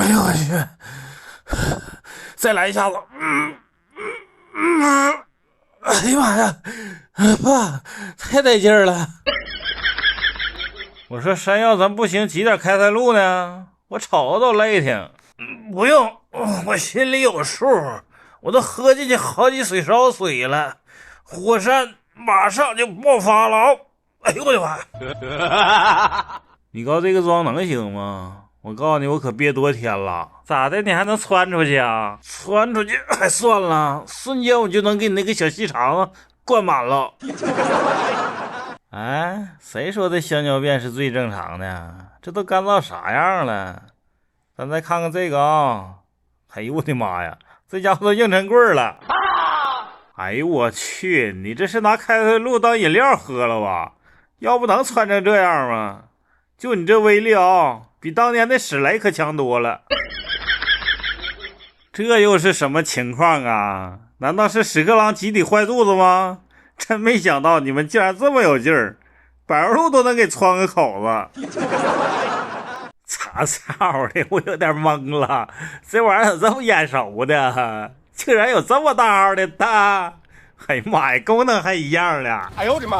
哎呦我去！再来一下子。哎呀妈呀，爸，太带劲儿了！我说山药咱不行，挤点开塞露呢？我瞅都累挺。不用，我心里有数，我都喝进去好几水烧水了，火山马上就爆发了。哎呦我的妈！你告诉这个妆能行吗？我告诉你，我可憋多天了。咋的？你还能窜出去啊？窜出去还算了，瞬间我就能给你那个小细肠灌满了。哎，谁说的香蕉便是最正常的？这都干燥啥样了？咱再看看这个啊！哎呦我的妈呀，这家伙都硬成棍了！哎呦我去，你这是拿开塞露当饮料喝了吧？要不能穿成这样吗？就你这威力啊，比当年的史莱可强多了。这又是什么情况啊？难道是屎壳郎集体坏肚子吗？真没想到你们竟然这么有劲儿，柏油路都能给穿个口子。咋操的，我有点懵了，这玩意儿怎么这么眼熟的？竟然有这么大号的大！哎呀妈呀，功能还一样的！哎呦我的妈！